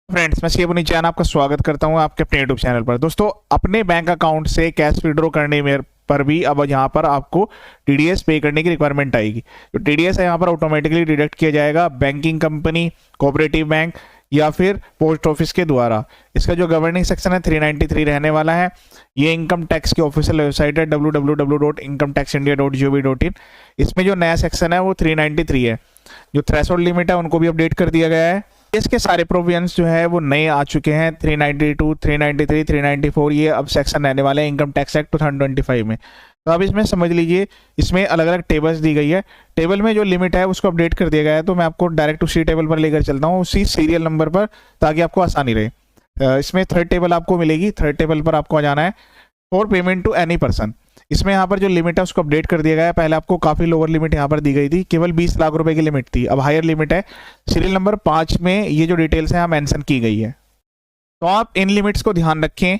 Friends, मैं CA चैन आपका स्वागत करता हूं आपके अपने यूट्यूब चैनल पर। दोस्तों, अपने बैंक अकाउंट से कैश विड्रॉ करने में पर भी अब यहाँ पर आपको टीडीएस पे करने की रिक्वायरमेंट आएगी। जो टीडीएस है यहाँ पर ऑटोमेटिकली डिडक्ट किया जाएगा बैंकिंग कंपनी, कोऑपरेटिव बैंक या फिर पोस्ट ऑफिस के द्वारा। इसका जो गवर्निंग सेक्शन है 393 रहने वाला है। ये इनकम टैक्स की ऑफिशियल वेबसाइट है www.incometaxindia.gov.in। इसमें जो नया सेक्शन है वो 393 है। जो थ्रेशोल्ड लिमिट है उनको भी अपडेट कर दिया गया है। इसके सारे प्रोविजंस जो है वो नए आ चुके हैं 392, 393, 394। ये अब सेक्शन रहने वाले हैं इनकम टैक्स एक्ट 2025 में। तो अब इसमें समझ लीजिए, इसमें अलग अलग टेबल्स दी गई है। टेबल में जो लिमिट है उसको अपडेट कर दिया गया है। तो मैं आपको डायरेक्ट उसी टेबल पर लेकर चलता हूँ, उसी सीरियल नंबर पर, ताकि आपको आसानी रहे। इसमें थर्ड टेबल आपको मिलेगी। थर्ड टेबल पर आपको आ जाना है for payment to any person. इसमें यहाँ पर जो लिमिट है उसको अपडेट कर दिया गया है। पहले आपको काफ़ी लोअर लिमिट यहाँ पर दी गई थी, केवल 20 लाख रुपए की लिमिट थी। अब हायर लिमिट है। सीरियल नंबर 5 में ये जो डिटेल्स है यहाँ मेंशन की गई है। तो आप इन लिमिट्स को ध्यान रखें।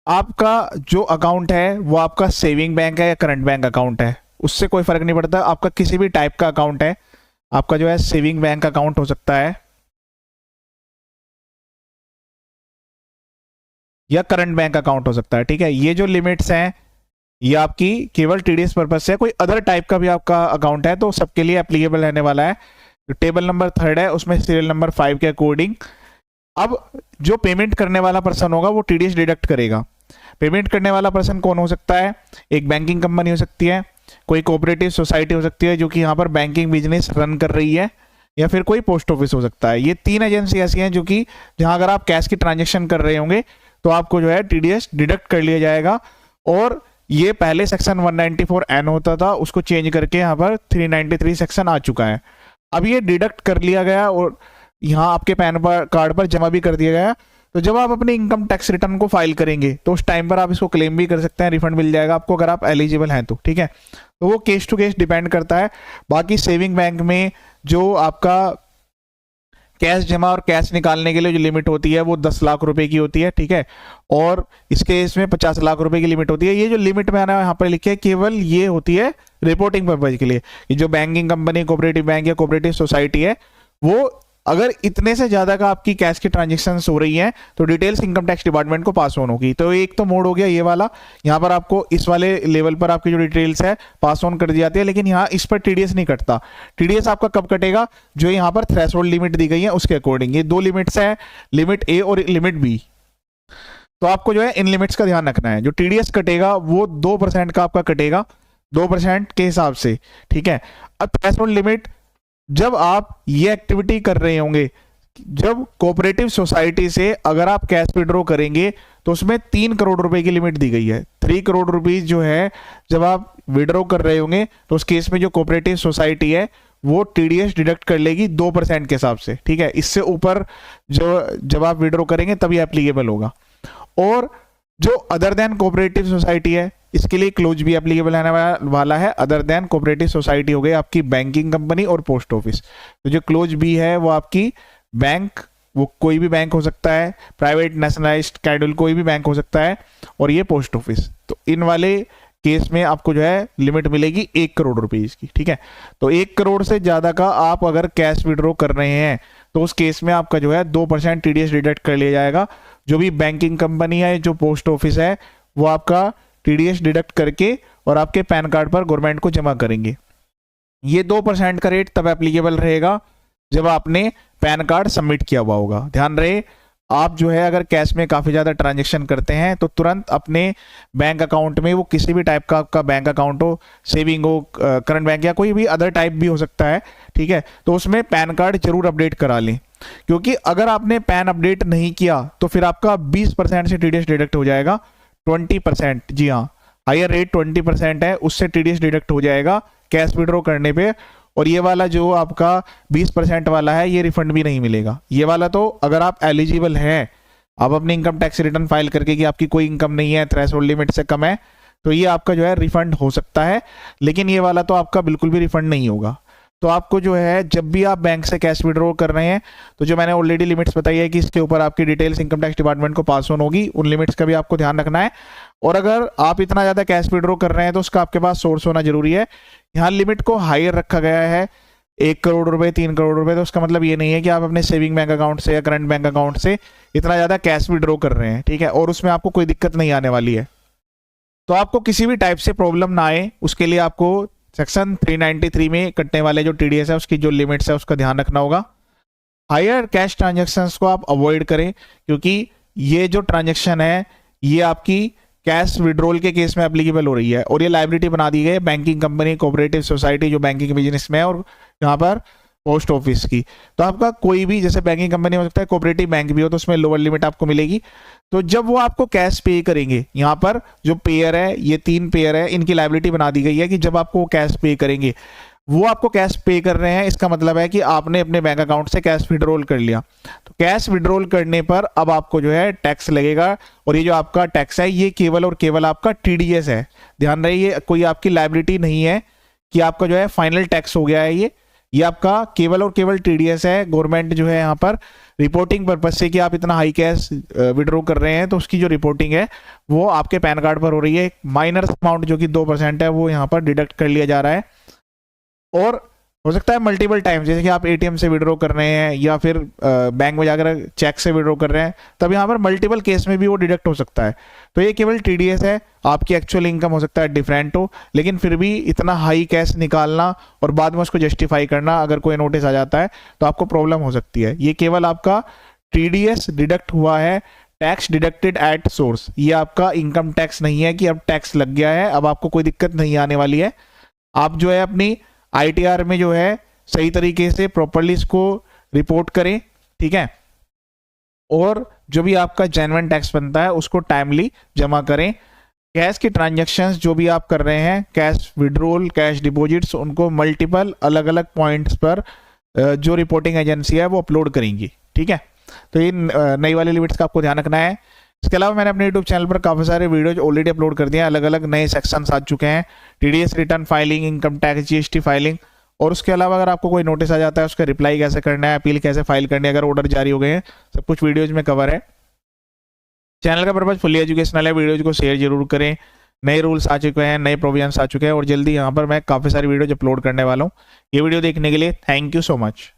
आपका जो अकाउंट है वो आपका सेविंग बैंक है या करंट बैंक अकाउंट है, उससे कोई फर्क नहीं पड़ता। आपका किसी भी टाइप का अकाउंट है, आपका जो है सेविंग बैंक अकाउंट हो सकता है या करंट बैंक अकाउंट हो सकता है। ठीक है, ये जो लिमिट्स हैं ये आपकी केवल टीडीएस पर्पज से है। कोई अदर टाइप का भी आपका अकाउंट है तो सबके लिए एप्लीकेबल रहने वाला है। जो टेबल नंबर 3 है उसमें सीरियल नंबर 5 के अकॉर्डिंग अब जो पेमेंट करने वाला पर्सन होगा वो टीडीएस डिडक्ट करेगा। पेमेंट करने वाला पर्सन कौन हो सकता है? एक बैंकिंग कंपनी हो सकती है, कोई कोऑपरेटिव सोसाइटी हो सकती है जो कि यहाँ पर बैंकिंग बिजनेस रन कर रही है, या फिर कोई पोस्ट ऑफिस हो सकता है। ये 3 एजेंसी ऐसी हैं जो कि जहां अगर आप कैश की ट्रांजेक्शन कर रहे होंगे तो आपको जो है टीडीएस डिडक्ट कर लिया जाएगा। और ये पहले सेक्शन 194N होता था, उसको चेंज करके यहाँ पर 393 सेक्शन आ चुका है। अब ये डिडक्ट कर लिया गया और यहाँ आपके पैन कार्ड पर जमा भी कर दिया गया। तो जब आप अपने इनकम टैक्स रिटर्न को फाइल करेंगे तो उस टाइम पर आप इसको क्लेम भी कर सकते हैं, रिफंड मिल जाएगा आपको अगर आप एलिजिबल हैं तो। ठीक है, तो वो केस टू केस डिपेंड करता है। बाकी सेविंग बैंक में जो आपका कैश जमा और कैश निकालने के लिए जो लिमिट होती है वो 10 लाख रुपए की होती है। ठीक है, और इसके इसमें 50 लाख रुपए की लिमिट होती है। ये जो लिमिट मैंने यहाँ पर लिखी है केवल ये होती है रिपोर्टिंग पर्पज के लिए। ये जो बैंकिंग कंपनी, कोऑपरेटिव बैंक या कोऑपरेटिव सोसाइटी है, वो अगर इतने से ज्यादा का आपकी कैश की ट्रांजेक्शन हो रही हैं तो डिटेल्स इनकम टैक्स डिपार्टमेंट को पास ऑन होगी। तो एक तो मोड हो गया ये वाला, यहाँ पर आपको इस वाले लेवल पर आपकी जो डिटेल्स है पास ऑन कर दी जाती है, लेकिन यहाँ इस पर टीडीएस नहीं कटता। टीडीएस आपका कब कटेगा? जो यहाँ पर थ्रेशोल्ड लिमिट दी गई है उसके अकॉर्डिंग। ये 2 लिमिट्स है, लिमिट ए और लिमिट बी। तो आपको जो है इन लिमिट्स का ध्यान रखना है। जो टीडीएस कटेगा वो 2% का आपका कटेगा, 2% के हिसाब से। ठीक है, अब थ्रेशोल्ड लिमिट जब आप ये एक्टिविटी कर रहे होंगे, जब कोऑपरेटिव सोसाइटी से अगर आप कैश विड्रॉ करेंगे तो उसमें 3 करोड़ रुपए की लिमिट दी गई है। 3 करोड़ रुपीज जो है जब आप विड्रॉ कर रहे होंगे तो उस केस में जो कोऑपरेटिव सोसाइटी है वो टीडीएस डिडक्ट कर लेगी 2% के हिसाब से। ठीक है, इससे ऊपर जो जब आप विड्रॉ करेंगे तभी एप्लीकेबल होगा। और जो अदर देन कोऑपरेटिव सोसाइटी है इसके लिए क्लोज भी एप्लीकेबल रहने वाला है। अदर देन कोऑपरेटिव सोसाइटी हो गई आपकी बैंकिंग कंपनी और पोस्ट ऑफिस। तो जो क्लोज भी है वो आपकी बैंक, वो कोई भी बैंक हो सकता है, प्राइवेट, नेशनलाइज्ड, कैडुअल, कोई भी बैंक हो सकता है, और ये पोस्ट ऑफिस। तो इन वाले केस में आपको जो है लिमिट मिलेगी 1 करोड़ रुपीज की। ठीक है, तो 1 करोड़ से ज्यादा का आप अगर कैश विड्रॉ कर रहे हैं तो उस केस में आपका जो है 2% टीडीएस डिडक्ट कर लिया जाएगा। जो भी बैंकिंग कंपनी है, जो पोस्ट ऑफिस है, वो आपका टीडीएस डिडक्ट करके और आपके पैन कार्ड पर गवर्नमेंट को जमा करेंगे। ये 2% का रेट तब एप्लीकेबल रहेगा जब आपने पैन कार्ड सबमिट किया हुआ होगा। ध्यान रहे, आप जो है अगर कैश में काफ़ी ज़्यादा ट्रांजैक्शन करते हैं तो तुरंत अपने बैंक अकाउंट में, वो किसी भी टाइप का आपका बैंक अकाउंट हो, सेविंग हो, करंट बैंक या कोई भी अदर टाइप भी हो सकता है। ठीक है, तो उसमें पैन कार्ड जरूर अपडेट करा लें, क्योंकि अगर आपने पैन अपडेट नहीं किया तो फिर आपका 20% से टीडीएस डिडक्ट हो जाएगा। 20%, जी हाँ, हायर रेट 20% है, उससे टीडीएस डिडक्ट हो जाएगा कैश विड्रॉ करने पे। और ये वाला जो आपका 20% वाला है ये रिफंड भी नहीं मिलेगा। ये वाला तो अगर आप एलिजिबल हैं, आप अपनी इनकम टैक्स रिटर्न फाइल करके कि आपकी कोई इनकम नहीं है, थ्रेशोल्ड लिमिट से कम है, तो ये आपका जो है रिफंड हो सकता है। लेकिन ये वाला तो आपका बिल्कुल भी रिफंड नहीं होगा। तो आपको जो है जब भी आप बैंक से कैश विड्रॉ कर रहे हैं तो जो मैंने ऑलरेडी लिमिट्स बताई है कि इसके ऊपर आपकी डिटेल्स इनकम टैक्स डिपार्टमेंट को पास ऑन होगी, उन लिमिट्स का भी आपको ध्यान रखना है। और अगर आप इतना ज़्यादा कैश विड्रॉ कर रहे हैं तो उसका आपके पास सोर्स होना जरूरी है। यहाँ लिमिट को हायर रखा गया है 1 करोड़ रुपए, 3 करोड़ रुपए, तो उसका मतलब ये नहीं है कि आप अपने सेविंग बैंक अकाउंट से या करंट बैंक अकाउंट से इतना ज़्यादा कैश विड्रॉ कर रहे हैं, ठीक है, और उसमें आपको कोई दिक्कत नहीं आने वाली है। तो आपको किसी भी टाइप से प्रॉब्लम ना आए उसके लिए आपको सेक्शन 393 में कटने वाले जो टीडीएस है उसकी जो लिमिट्स है उसका ध्यान रखना होगा। हायर कैश ट्रांजैक्शंस को आप अवॉइड करें, क्योंकि ये जो ट्रांजैक्शन है ये आपकी कैश विड्रॉल के केस में एप्लीकेबल हो रही है, और ये लायबिलिटी बना दी गई है बैंकिंग कंपनी, कोऑपरेटिव सोसाइटी जो बैंकिंग बिजनेस में है, और यहाँ पर पोस्ट ऑफिस की। तो आपका कोई भी जैसे बैंकिंग कंपनी हो सकता है, कोऑपरेटिव बैंक भी हो, तो उसमें लोअर लिमिट आपको मिलेगी। तो जब वो आपको कैश पे करेंगे, यहाँ पर जो पेयर है, ये 3 पेयर है, इनकी लायबिलिटी बना दी गई है कि जब आपको कैश पे करेंगे, वो आपको कैश पे कर रहे हैं, इसका मतलब है कि आपने अपने बैंक अकाउंट से कैश विड्रॉल कर लिया। तो कैश विड्रॉल करने पर अब आपको जो है टैक्स लगेगा, और ये जो आपका टैक्स है ये केवल और केवल आपका टीडीएस है। ध्यान रहे, ये कोई आपकी लायबिलिटी नहीं है कि आपका जो है फाइनल टैक्स हो गया है, ये आपका केवल और केवल टीडीएस है। गवर्नमेंट जो है यहाँ पर रिपोर्टिंग पर्पज से कि आप इतना हाई कैश विड्रॉ कर रहे हैं, तो उसकी जो रिपोर्टिंग है वो आपके पैन कार्ड पर हो रही है। माइनर अमाउंट जो कि 2% है वो यहाँ पर डिडक्ट कर लिया जा रहा है, और हो सकता है मल्टीपल टाइम, जैसे कि आप एटीएम से विड्रॉ कर रहे हैं या फिर बैंक में जाकर चेक से विड्रॉ कर रहे हैं, तब यहाँ पर मल्टीपल केस में भी वो डिडक्ट हो सकता है। तो ये केवल टीडीएस है, आपकी एक्चुअल इनकम हो सकता है डिफरेंट हो, लेकिन फिर भी इतना हाई कैश निकालना और बाद में उसको जस्टिफाई करना, अगर कोई नोटिस आ जाता है तो आपको प्रॉब्लम हो सकती है। ये केवल आपका टीडीएस डिडक्ट हुआ है, टैक्स डिडक्टेड एट सोर्स, ये आपका इनकम टैक्स नहीं है कि अब टैक्स लग गया है, अब आपको कोई दिक्कत नहीं आने वाली है। आप जो है अपनी आईटीआर में जो है सही तरीके से प्रॉपर्ली इसको रिपोर्ट करें, ठीक है, और जो भी आपका जेन्युइन टैक्स बनता है उसको टाइमली जमा करें। कैश की ट्रांजैक्शंस जो भी आप कर रहे हैं, कैश विड्रॉल, कैश डिपॉजिट्स, उनको मल्टीपल अलग अलग पॉइंट्स पर जो रिपोर्टिंग एजेंसी है वो अपलोड करेंगी, ठीक है। तो ये नई वाली लिमिट्स का आपको ध्यान रखना है। इसके अलावा मैंने अपने यूट्यूब चैनल पर काफ़ी सारे वीडियोज ऑलरेडी अपलोड कर दिए हैं, अलग अलग नए सेक्शंस आ चुके हैं, TDS return filing, income tax, GST filing, और उसके अलावा अगर आपको कोई नोटिस आ जाता है उसका रिप्लाई कैसे करना है, अपील कैसे फाइल करनी है, अगर ऑर्डर जारी हो गए हैं, सब कुछ वीडियोज में कवर है। चैनल का पर्पज फुली एजुकेशनल है, वीडियोज को शेयर जरूर करें। नए रूल्स आ चुके हैं, नए प्रोविजंस आ चुके हैं, और जल्दी यहाँ पर मैं काफ़ी सारी वीडियोज अपलोड करने वाला हूँ। ये वीडियो देखने के लिए थैंक यू सो मच।